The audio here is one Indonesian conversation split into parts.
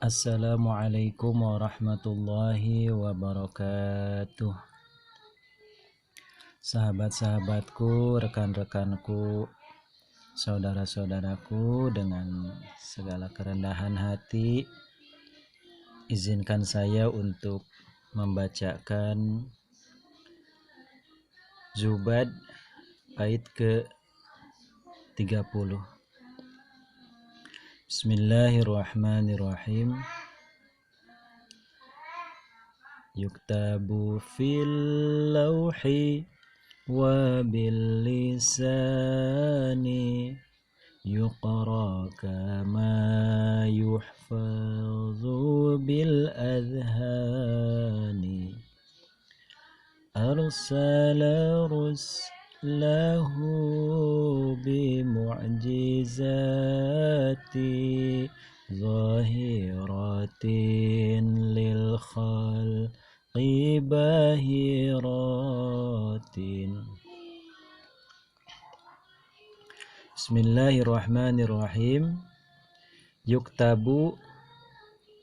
Assalamualaikum warahmatullahi wabarakatuh. Sahabat-sahabatku, rekan-rekanku, saudara-saudaraku, dengan segala kerendahan hati, izinkan saya untuk membacakan Zubad bait ke-30. Bismillahirrahmanirrahim. Yuktabu fil lawhi wa bil lisani yuqra kama yuhfazu bil adhani arsala ruslahu bi mu'jizati zahiratin lil khalqi bahiratin. Bismillahirrahmanirrahim. Yuktabu,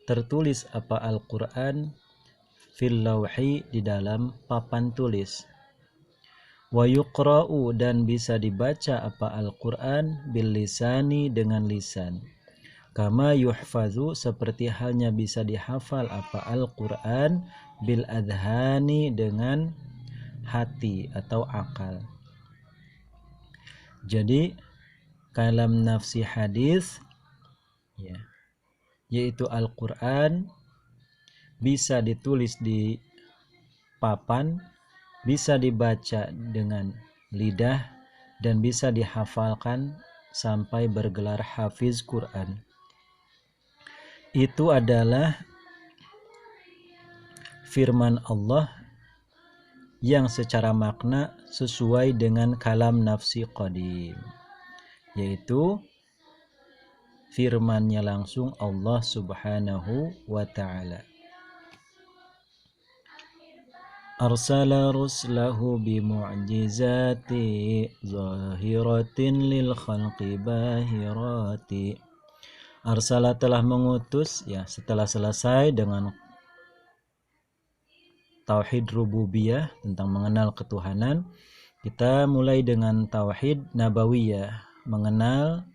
tertulis apa Al-Quran, fil lawhi, di dalam papan tulis. Wa yuqra'u, dan bisa dibaca apa Al-Quran, bil lisani, dengan lisan. Kama yuhfazu, seperti halnya bisa dihafal apa Al-Quran, bil adhani, dengan hati atau akal. Jadi kalam nafsi hadis, ya, yaitu Al-Quran, bisa ditulis di papan, bisa dibaca dengan lidah, dan bisa dihafalkan sampai bergelar hafiz Quran. Itu adalah firman Allah yang secara makna sesuai dengan kalam nafsi qadim, yaitu firmannya langsung Allah subhanahu wa ta'ala. Arsala ruslahu bi mu'jizati zahiratin lil khalqi bahirati. Arsala, telah mengutus, ya, setelah selesai dengan tauhid rububiyah, tentang mengenal ketuhanan, kita mulai dengan tauhid nabawiyah, mengenal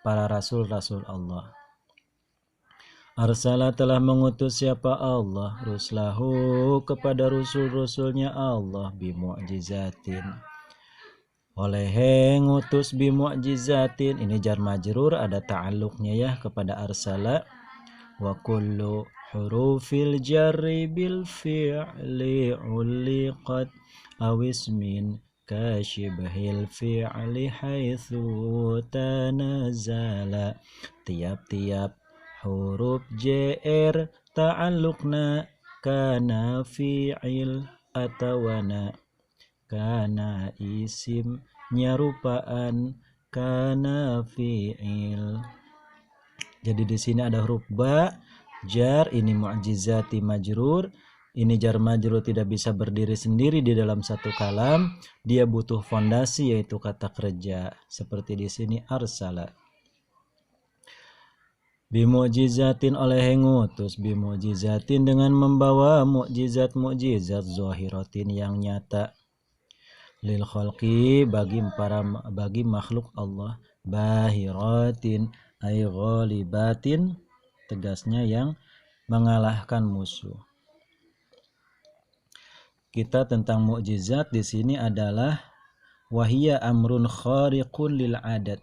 para rasul-rasul Allah. Arsala, telah mengutus siapa Allah, ruslahu, kepada rasul-rasulnya Allah, bimu'jizatin, oleh ngutus bimu'jizatin. Ini jar majrur, ada ta'alluqnya ya kepada arsala. Wa kullu hurufil jarri bil fi'li uliqat awismin kashibhil fi'li haitsu tanazala. Tiap-tiap huruf JR ta'alluqna kana fi'il atawana, kana isim nyarupaan, kana fi'il. Jadi di sini ada huruf ba jar, ini mu'jizati majrur. Ini jar majrur tidak bisa berdiri sendiri di dalam satu kalam, dia butuh fondasi yaitu kata kerja. Seperti di sini arsala. Bimu'jizatin, oleh ngutus, bimu'jizatin, dengan membawa mu'jizat-mu'jizat, zahiratin, yang nyata, lil khalqi, bagi makhluk Allah, bahiratin ay ghalibatin, tegasnya yang mengalahkan musuh. Kita tentang mukjizat di sini adalah wahiyya amrun khariqun lil adat.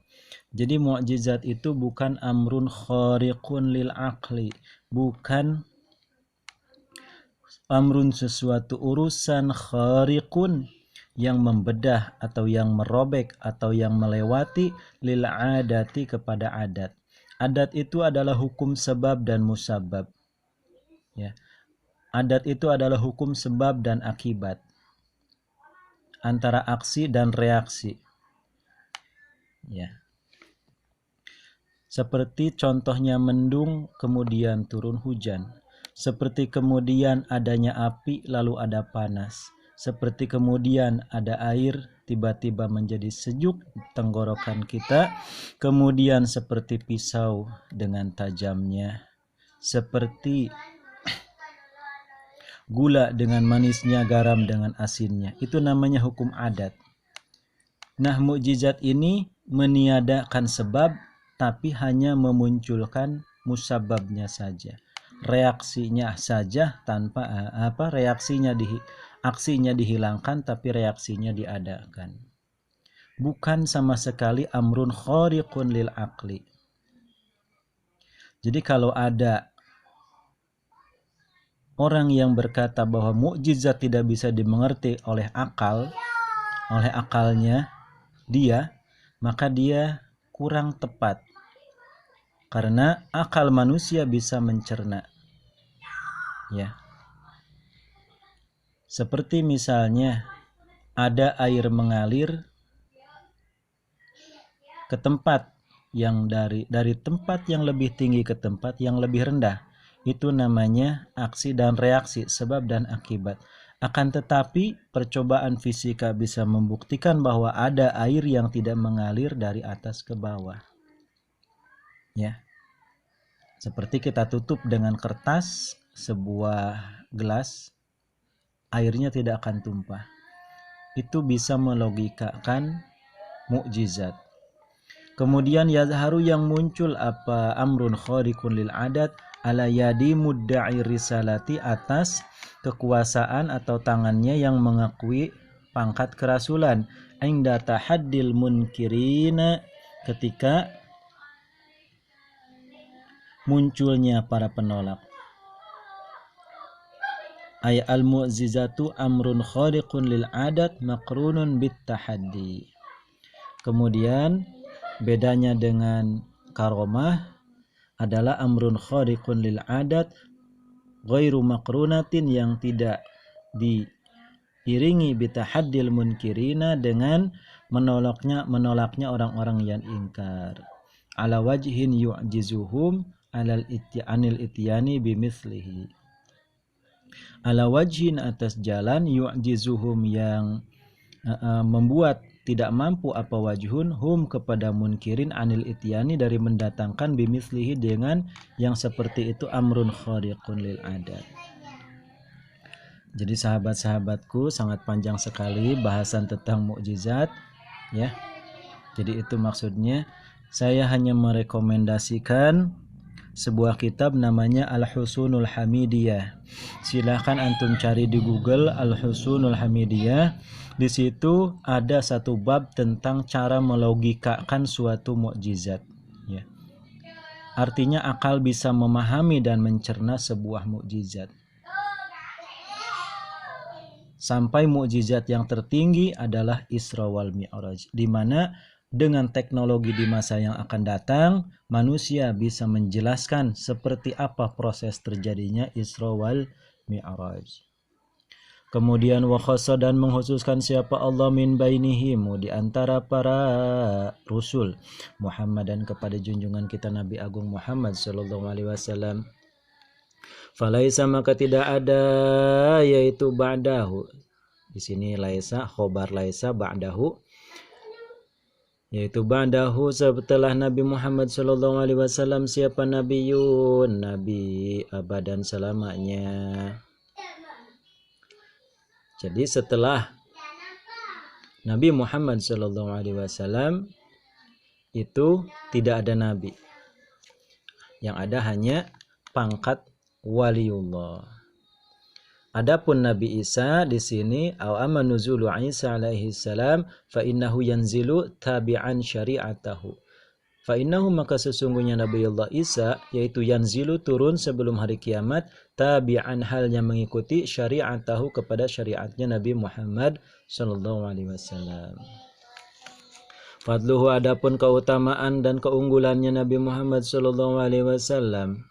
Jadi mukjizat itu bukan amrun khariqun lil aqli, bukan amrun sesuatu urusan khariqun yang membedah atau yang merobek atau yang melewati lil adati, kepada adat. Adat itu adalah hukum sebab dan musabab. Ya. Adat itu adalah hukum sebab dan akibat, antara aksi dan reaksi. Ya. Seperti contohnya mendung kemudian turun hujan. Seperti kemudian adanya api lalu ada panas. Seperti kemudian ada air tiba-tiba menjadi sejuk tenggorokan kita. Kemudian seperti pisau dengan tajamnya seperti gula dengan manisnya, garam dengan asinnya. Itu namanya hukum adat. Nah, mukjizat ini meniadakan sebab tapi hanya memunculkan musababnya saja. Reaksinya saja tanpa aksinya dihilangkan tapi reaksinya diadakan. Bukan sama sekali amrun khariqun lil aqli. Jadi kalau ada orang yang berkata bahwa mukjizat tidak bisa dimengerti oleh akalnya dia, maka dia kurang tepat. Karena akal manusia bisa mencerna. Ya. Seperti misalnya ada air mengalir ke tempat yang dari tempat yang lebih tinggi ke tempat yang lebih rendah. Itu namanya aksi dan reaksi, sebab dan akibat. Akan tetapi percobaan fisika bisa membuktikan bahwa ada air yang tidak mengalir dari atas ke bawah. Ya. Seperti kita tutup dengan kertas sebuah gelas, airnya tidak akan tumpah. Itu bisa melogikakan mukjizat. Kemudian yazharu yang muncul apa amrun khariqun lil adat ala yadi mudda'i risalati, atas kekuasaan atau tangannya yang mengakui pangkat kerasulan, inda tahaddil munkirina, ketika munculnya para penolak. Ay al-mu'jizatu amrun khariqun lil adat maqrunun bit tahaddi. Kemudian bedanya dengan karomah adalah amrun khariqun lil adat ghairu maqrunatin, yang tidak diiringi bitahaddil munkirina, dengan menolaknya orang-orang yang ingkar. Ala wajhin yu'jizuhum anil ityani bimithlihi. Ala wajhin, atas jalan, yu'jizuhum yang membuat tidak mampu apa wajhun hum kepada munkirin anil ityani dari mendatangkan bimithlihi dengan yang seperti itu amrun khariqun lil adat. Jadi sahabat-sahabatku, sangat panjang sekali bahasan tentang mukjizat ya. Jadi itu maksudnya. Saya hanya merekomendasikan sebuah kitab namanya Al-Husunul Hamidiyah. Silahkan antum cari di Google Al-Husunul Hamidiyah. Di situ ada satu bab tentang cara melogikakan suatu mukjizat. Ya. Artinya akal bisa memahami dan mencerna sebuah mukjizat. Sampai mukjizat yang tertinggi adalah Isra wal Mi'raj, di mana dengan teknologi di masa yang akan datang, manusia bisa menjelaskan seperti apa proses terjadinya Isra wal Mi'raj. Kemudian wa khassa, dan mengkhususkan siapa Allah min bainihim, di antara para rasul, Muhammadan, kepada junjungan kita Nabi Agung Muhammad sallallahu alaihi wasallam. Falaisa, maka tidak ada, yaitu ba'dahu. Di sini laisa khobar laisa ba'dahu, yaitu ba'dahu setelah Nabi Muhammad sallallahu alaihi wasallam, siapa nabiyun, nabi abadan selamanya. Jadi setelah Nabi Muhammad sallallahu alaihi wasallam itu tidak ada nabi. Yang ada hanya pangkat waliullah. Adapun Nabi Isa di sini au amma nuzulu Isa alaihi salam fa innahu yanzilu tabi'an syari'atahu. Fa innahu, maka sesungguhnya Nabiullah Isa yaitu yanzilu turun sebelum hari kiamat, tabi'an halnya mengikuti syari'atahu kepada syariatnya Nabi Muhammad sallallahu alaihi wasallam. Fadluhu, adapun keutamaan dan keunggulannya Nabi Muhammad sallallahu alaihi wasallam.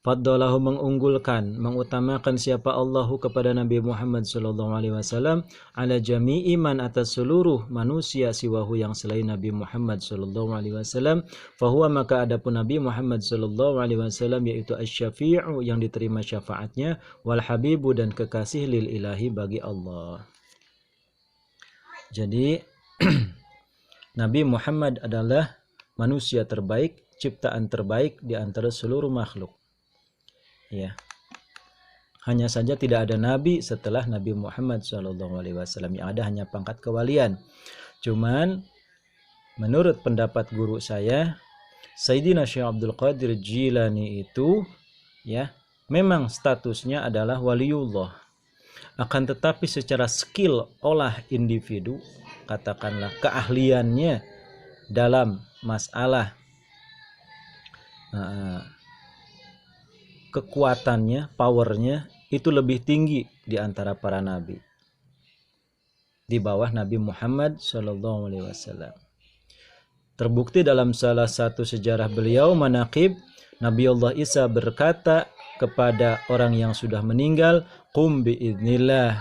Faddalahu, mengunggulkan, mengutamakan siapa Allahu kepada Nabi Muhammad sallallahu alaihi wasallam, ala jami'i man, atas seluruh manusia, siwahu yang selain Nabi Muhammad sallallahu alaihi wasallam. Fahuwa, maka adapun Nabi Muhammad sallallahu alaihi wasallam yaitu asy-syafi'u, yang diterima syafaatnya, wal habibu, dan kekasih, lil ilahi, bagi Allah. Jadi Nabi Muhammad adalah manusia terbaik, ciptaan terbaik di antara seluruh makhluk. Ya. Hanya saja tidak ada nabi setelah Nabi Muhammad SAW. Yang ada hanya pangkat kewalian. Cuman menurut pendapat guru saya, Sayyidina Syekh Abdul Qadir Jilani itu ya memang statusnya adalah waliullah. Akan tetapi secara skill olah individu, katakanlah keahliannya dalam masalah kekuatannya, powernya itu lebih tinggi di antara para nabi. Di bawah Nabi Muhammad SAW. Terbukti dalam salah satu sejarah beliau, manaqib, Nabi Allah Isa berkata kepada orang yang sudah meninggal, qum biidznillah,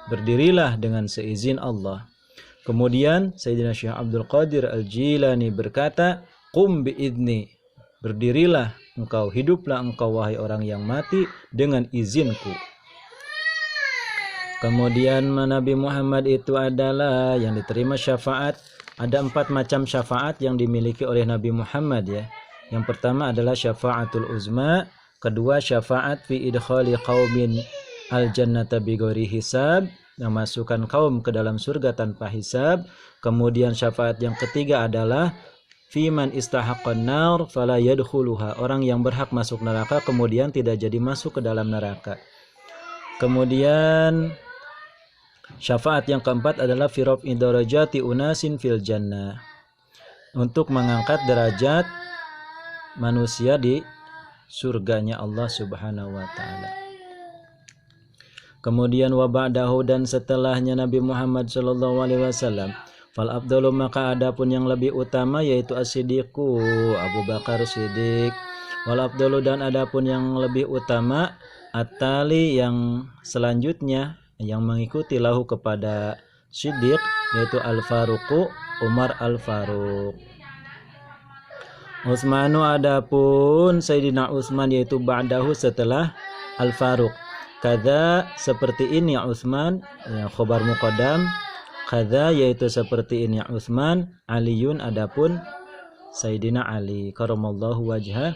berdirilah dengan seizin Allah. Kemudian Sayyidina Syekh Abdul Qadir Al-Jilani berkata, qum biidzni, berdirilah engkau, hiduplah engkau wahai orang yang mati dengan izinku. Kemudian Nabi Muhammad itu adalah yang diterima syafaat. Ada 4 macam syafaat yang dimiliki oleh Nabi Muhammad ya. Yang pertama adalah syafaatul uzma, kedua syafaat fi idkhali qaumin al-jannata bighairi hisab, memasukkan kaum ke dalam surga tanpa hisab. Kemudian syafaat yang ketiga adalah fiman istahaqqan nar fala yadkhuluha, orang yang berhak masuk neraka kemudian tidak jadi masuk ke dalam neraka. Kemudian syafaat yang keempat adalah fi raf'i darajati unasin fil jannah, untuk mengangkat derajat manusia di surganya Allah Subhanahu wa taala. Kemudian wa ba'dahu, dan setelahnya Nabi Muhammad sallallahu alaihi wasallam, fal afdalu, maka adapun yang lebih utama yaitu as-siddiqu, Abu Bakar Siddiq. Wal afdalu, dan adapun yang lebih utama, at-tali, yang selanjutnya yang mengikuti lahu kepada Siddiq, yaitu Al-Faruqu, Umar Al-Faruq. Utsmanu, adapun Sayyidina Utsman yaitu ba'dahu, setelah Al-Faruq. Kada, seperti ini Utsman, ya, khobar muqaddam. Kada, yaitu seperti ini Utsman. Aliyun, adapun Sayyidina Ali karamallahu wajhah.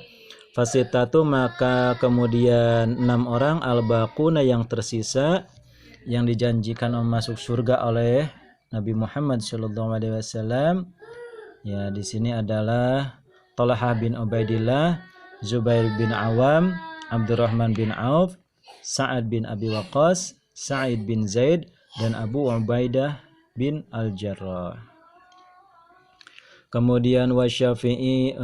Fasitatu, maka kemudian 6 orang, al-baquna, yang tersisa, yang dijanjikan masuk surga oleh Nabi Muhammad SAW. Ya, di sini adalah Talha bin Ubaidillah, Zubair bin Awam, Abdurrahman bin Auf, Sa'ad bin Abi Waqqas, Sa'id bin Zaid, dan Abu Ubaidah bin Al-Jarrah. Kemudian wasyafi'i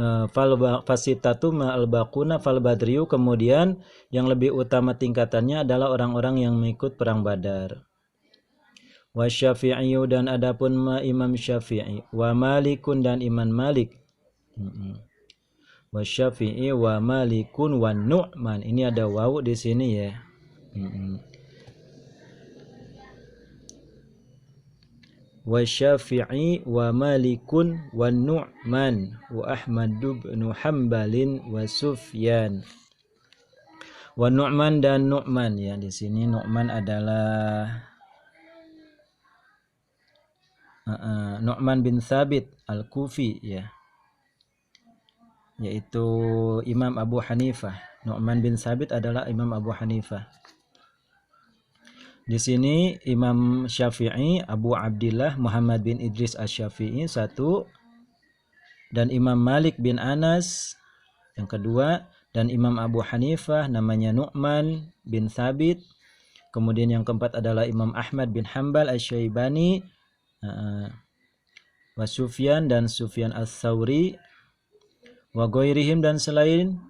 fasitatu ma'al baquna fal badriyu, kemudian yang lebih utama tingkatannya adalah orang-orang yang mengikut perang Badar. Wasyafi'i, dan adapun Imam Syafi'i, wa Malikun, dan Imam Malik. Wasyafi'i wa Malikun wa Nu'man, ini ada wawu di sini ya. Wa Syafi'i wa Malikun wa Nu'man wa Ahmad bin Hanbalin wa Sufyan. Wa Nu'man, dan Nu'man, ya, di sini Nu'man adalah Nu'man bin Thabit Al-Kufi, ya, yaitu Imam Abu Hanifah. Nu'man bin Thabit adalah Imam Abu Hanifah. Di sini Imam Syafi'i Abu Abdillah Muhammad bin Idris Asy-Syafi'i 1, dan Imam Malik bin Anas yang kedua, dan Imam Abu Hanifah namanya Nu'man bin Thabit. Kemudian yang keempat adalah Imam Ahmad bin Hanbal Asy-Syaibani, wa Sufyan, dan Sufyan Ats-Tsauri, wa ghairihim, dan selain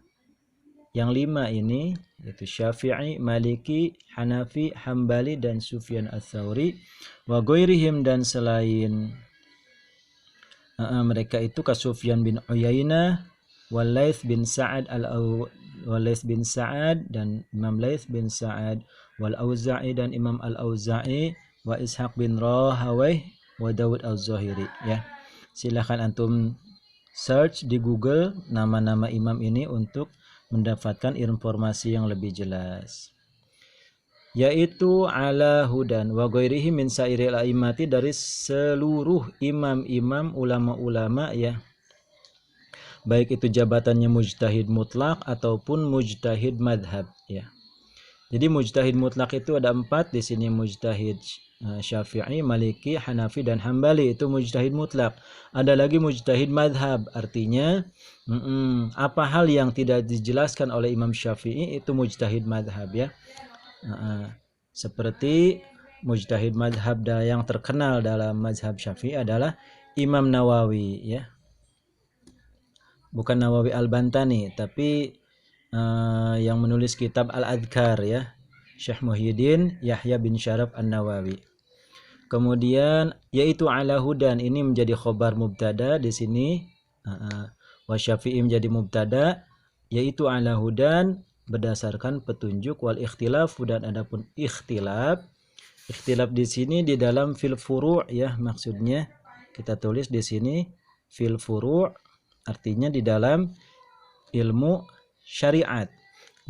yang 5 ini, yaitu Syafi'i, Maliki, Hanafi, Hambali, dan Sufyan Ats-Tsauri. Wa ghairihim, dan selain mereka itu ka Sufyan bin Uyainah, wal Laits bin Sa'ad dan Imam Laits bin Sa'ad, wal Auza'i, dan Imam Al-Auza'i, wa Ishaq bin Rahawayh, wa Dawud Az-Zahiri, ya. Silahkan antum search di Google nama-nama imam ini untuk mendapatkan informasi yang lebih jelas. Yaitu ala hudan wa ghairihi min sairil a'immati, dari seluruh imam-imam ulama-ulama, ya, baik itu jabatannya mujtahid mutlak ataupun mujtahid madhab, ya. Jadi mujtahid mutlak itu ada 4 di sini, mujtahid Syafi'i, Maliki, Hanafi dan Hambali, itu mujtahid mutlak. Ada lagi mujtahid madhab, artinya apa hal yang tidak dijelaskan oleh Imam Syafi'i itu mujtahid madhab, ya. Seperti mujtahid madhab yang terkenal dalam mazhab Syafi'i adalah Imam Nawawi, ya. Bukan Nawawi Al-Bantani, tapi yang menulis kitab Al-Adhkar, ya, Syekh Muhyiddin Yahya bin Syaraf An-Nawawi. Kemudian yaitu ala hudan, ini menjadi khobar mubtada di sini. Wa Syafi'i menjadi mubtada, yaitu ala hudan berdasarkan petunjuk, wal ikhtilaf dan adapun ikhtilaf. Ikhtilaf di sini di dalam fil furu', ya, maksudnya kita tulis di sini fil furu', artinya di dalam ilmu syariat,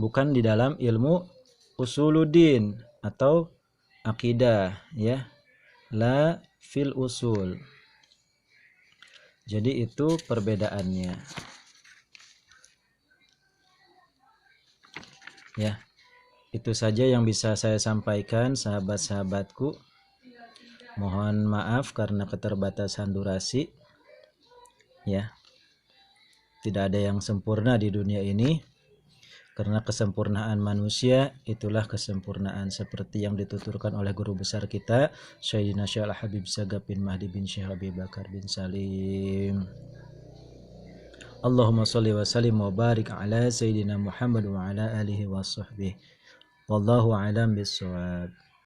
bukan di dalam ilmu usuluddin atau akidah, ya. La fil usul. Jadi itu perbedaannya, ya. Itu saja yang bisa saya sampaikan, sahabat-sahabatku. Mohon maaf karena keterbatasan durasi, ya. Tidak ada yang sempurna di dunia ini. Karena kesempurnaan manusia itulah kesempurnaan, seperti yang dituturkan oleh guru besar kita Sayyidina Syekh Al-Habib Sagaf bin Mahdi bin Syekh Abi Bakar bin Salim. Allahumma sholli wa sallim wa barik ala Sayyidina Muhammad wa ala alihi wa sahbihi. Wallahu a'lam bissawab.